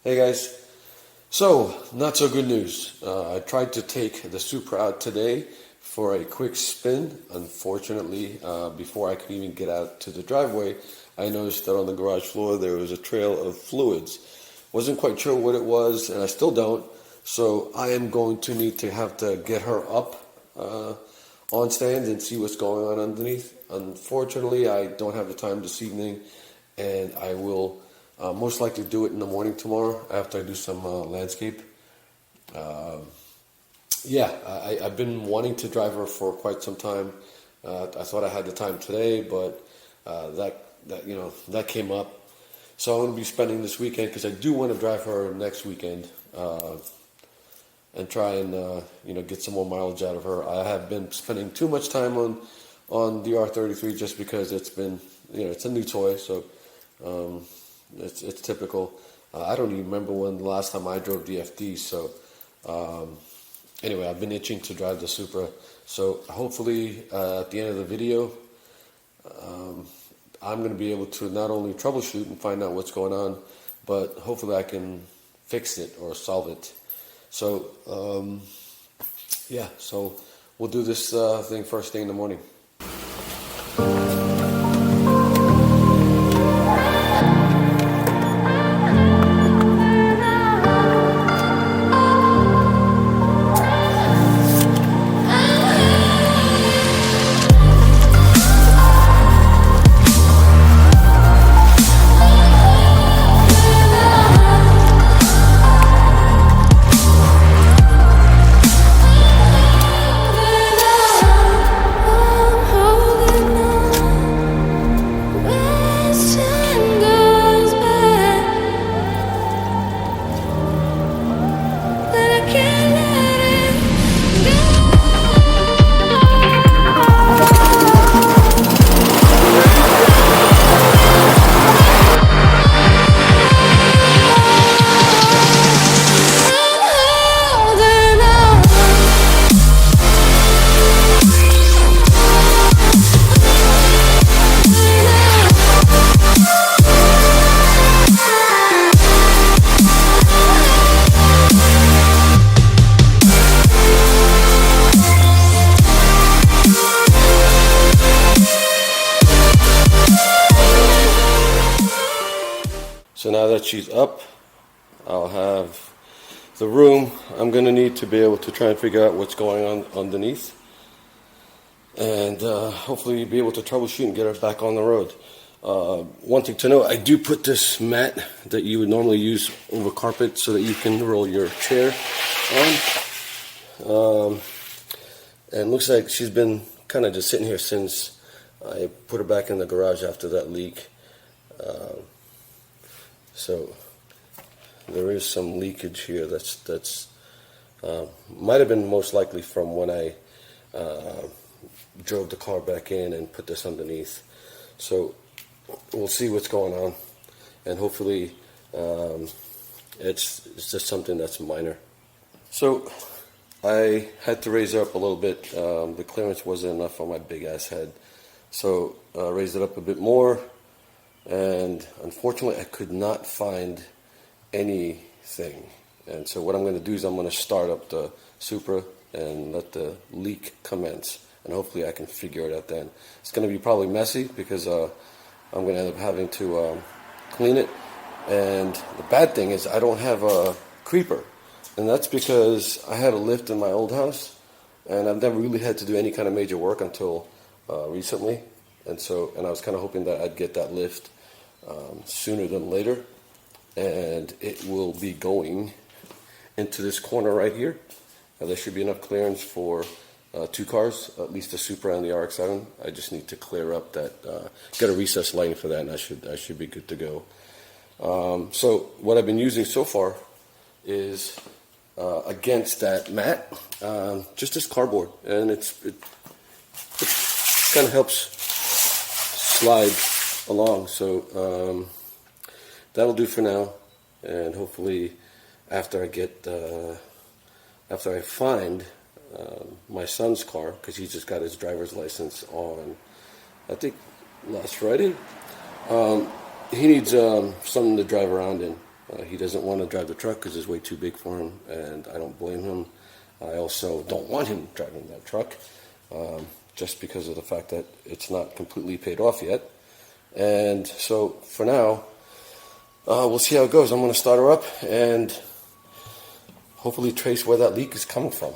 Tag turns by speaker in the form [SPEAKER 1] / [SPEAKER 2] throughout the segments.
[SPEAKER 1] Hey guys, so not so good news. I tried to take the Supra out today for a quick spin. Unfortunately, before I could even get out to the driveway, I noticed that on the garage floor there was a trail of fluids. Wasn't quite sure what it was, and I still don't. So I am going to need to have to get her up on stand and see what's going on underneath. Unfortunately, I don't have the time this evening, and I will most likely do it in the morning tomorrow after I do some landscape. I've been wanting to drive her for quite some time. I thought I had the time today, but that came up. So I'm going to be spending this weekend because I do want to drive her next weekend and try and get some more mileage out of her. I have been spending too much time on the R33 just because it's been it's a new toy, so. It's typical. I don't even remember when the last time I drove DFD. So anyway, I've been itching to drive the Supra. So hopefully at the end of the video, I'm going to be able to not only troubleshoot and find out what's going on, but hopefully I can fix it or solve it. So so we'll do this thing first thing in the morning. So now that she's up, I'll have the room I'm going to need to be able to try and figure out what's going on underneath. And hopefully be able to troubleshoot and get her back on the road. One thing to note, I do put this mat that you would normally use over carpet so that you can roll your chair on. And it looks like she's been kind of just sitting here since I put her back in the garage after that leak. So there is some leakage here that's might have been most likely from when I drove the car back in and put this underneath. So we'll see what's going on, and hopefully it's just something that's minor. So I had to raise her up a little bit. The clearance wasn't enough on my big ass head, so raised it up a bit more. And unfortunately I could not find anything, and so what I'm going to do is I'm going to start up the Supra and let the leak commence, and hopefully I can figure it out then. It's going to be probably messy because I'm going to end up having to clean it, and the bad thing is I don't have a creeper, and that's because I had a lift in my old house and I've never really had to do any kind of major work until recently. And I was kind of hoping that I'd get that lift sooner than later, and it will be going into this corner right here. There should be enough clearance for two cars, at least the Supra and the RX-7. I just need to clear up that, get a recessed lighting for that, and I should be good to go. So what I've been using so far is against that mat, just this cardboard, and it kind of helps slide along. So that'll do for now, and hopefully after I find my son's car, because he just got his driver's license on, I think, last Friday. He needs something to drive around in, He doesn't want to drive the truck because it's way too big for him, and I don't blame him. I also don't want him driving that truck, just because of the fact that it's not completely paid off yet. And so for now, we'll see how it goes. I'm going to start her up and hopefully trace where that leak is coming from.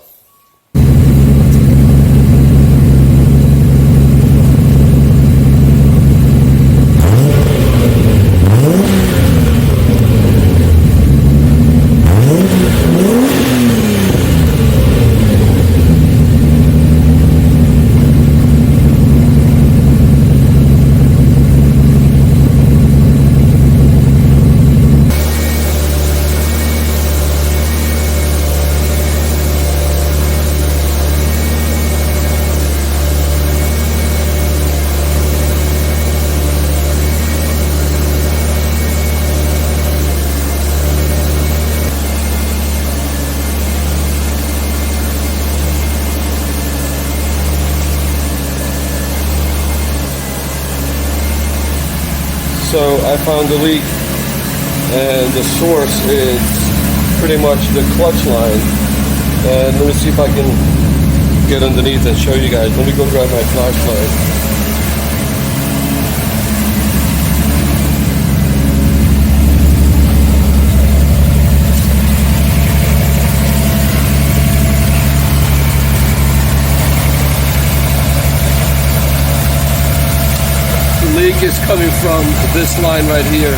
[SPEAKER 1] So I found the leak, and the source is pretty much the clutch line. And let me see if I can get underneath and show you guys. Let me go grab my flashlight. Leak is coming from this line right here,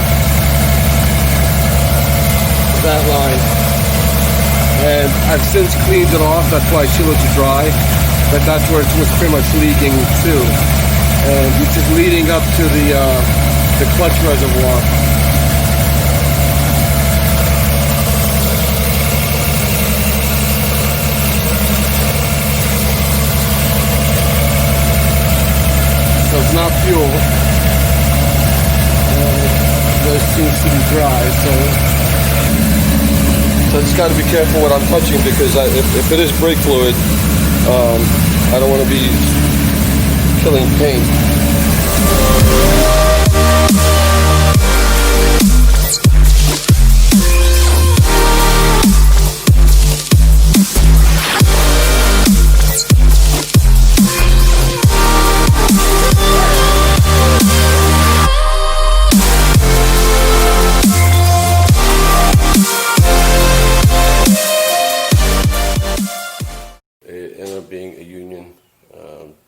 [SPEAKER 1] that line, and I've since cleaned it off. That's why she looks dry, but that's where it was pretty much leaking too, and it's just leading up to the clutch reservoir. So it's not fuel. Those seems to be dry, so I just got to be careful what I'm touching, because if it is brake fluid, I don't want to be killing paint. Being a union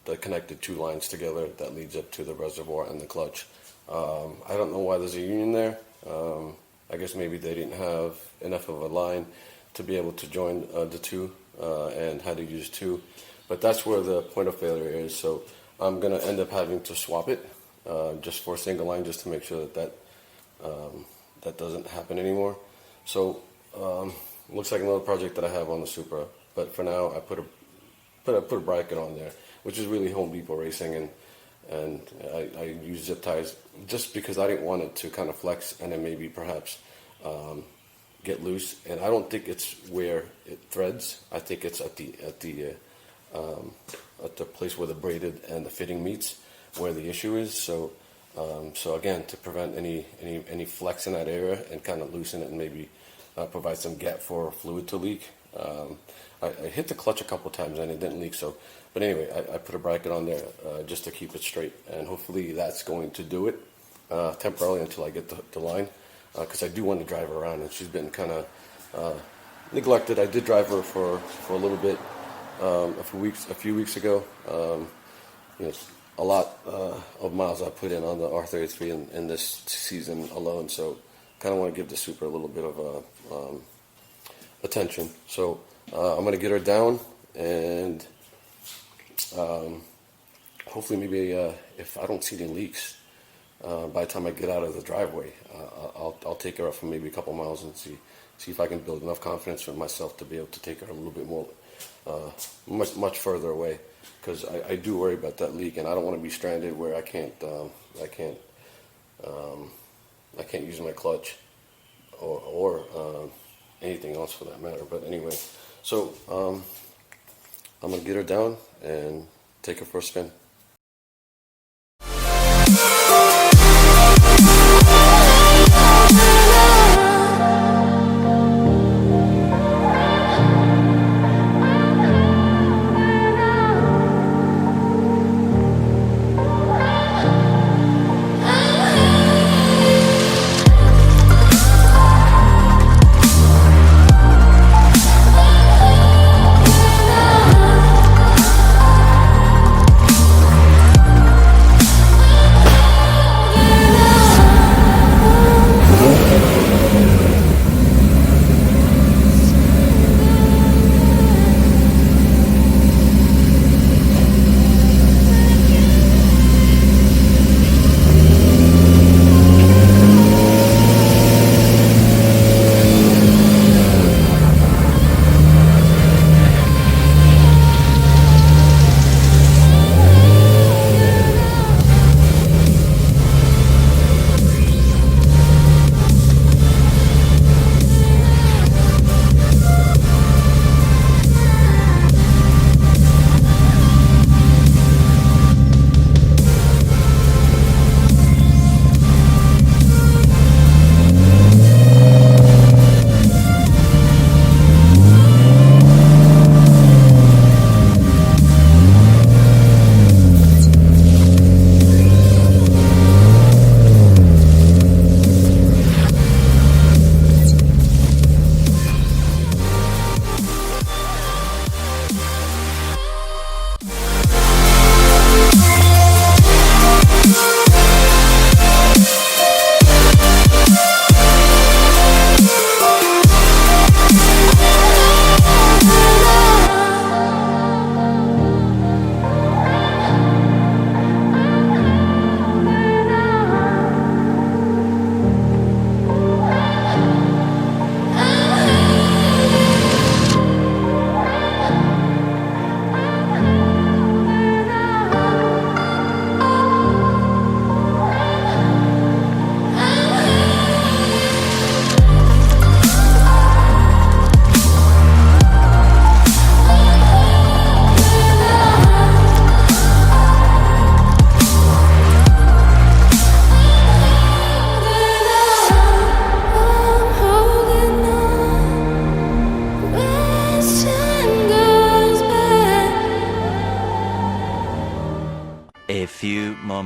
[SPEAKER 1] that connected two lines together that leads up to the reservoir and the clutch. I don't know why there's a union there. I guess maybe they didn't have enough of a line to be able to join the two and had to use two, but that's where the point of failure is. So I'm going to end up having to swap it just for a single line, just to make sure that that doesn't happen anymore. So looks like another project that I have on the Supra, but for now I put a bracket on there, which is really Home Depot racing, and I use zip ties just because I didn't want it to kind of flex and then maybe perhaps get loose. And I don't think it's where it threads. I think it's at the place where the braided and the fitting meets, where the issue is. So so again, to prevent any flex in that area and kind of loosen it and maybe provide some gap for fluid to leak. I hit the clutch a couple times and it didn't leak. So, but anyway, I put a bracket on there just to keep it straight, and hopefully that's going to do it temporarily until I get the line, because I do want to drive her around, and she's been kind of neglected. I did drive her for a little bit a few weeks ago. You know, a lot of miles I put in on the R33 in this season alone. So, kind of want to give the Supra a little bit of attention. So I'm going to get her down, and hopefully maybe if I don't see any leaks by the time I get out of the driveway, I'll take her up for maybe a couple miles and see if I can build enough confidence for myself to be able to take her a little bit more, much further away, because I do worry about that leak, and I don't want to be stranded where I can't use my clutch or anything else for that matter. But anyway, so I'm gonna get her down and take her for a spin.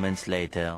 [SPEAKER 2] moments later.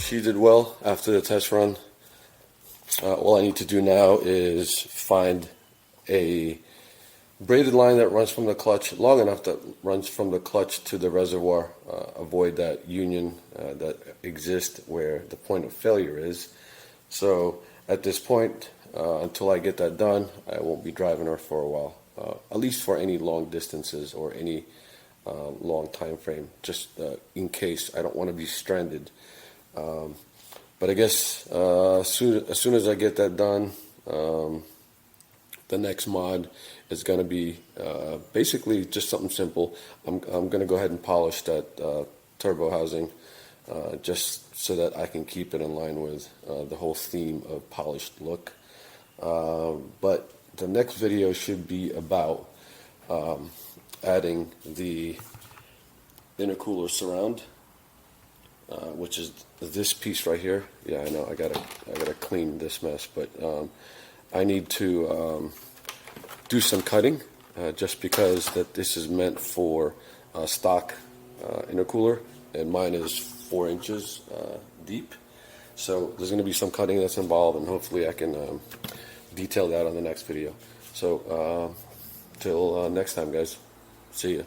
[SPEAKER 1] She did well after the test run. All I need to do now is find a braided line that runs from the clutch, long enough that runs from the clutch to the reservoir, avoid that union that exists where the point of failure is. So at this point, until I get that done, I won't be driving her for a while, at least for any long distances or any long time frame, just in case I don't want to be stranded. But I guess as soon as I get that done, the next mod is going to be basically just something simple. I'm going to go ahead and polish that turbo housing just so that I can keep it in line with the whole theme of polished look. But the next video should be about adding the intercooler surround, which is this piece right here. Yeah, I know I gotta clean this mess, but I need to do some cutting just because that this is meant for stock intercooler, and mine is 4 inches deep. So there's going to be some cutting that's involved, and hopefully I can detail that on the next video. So till next time, guys. See ya.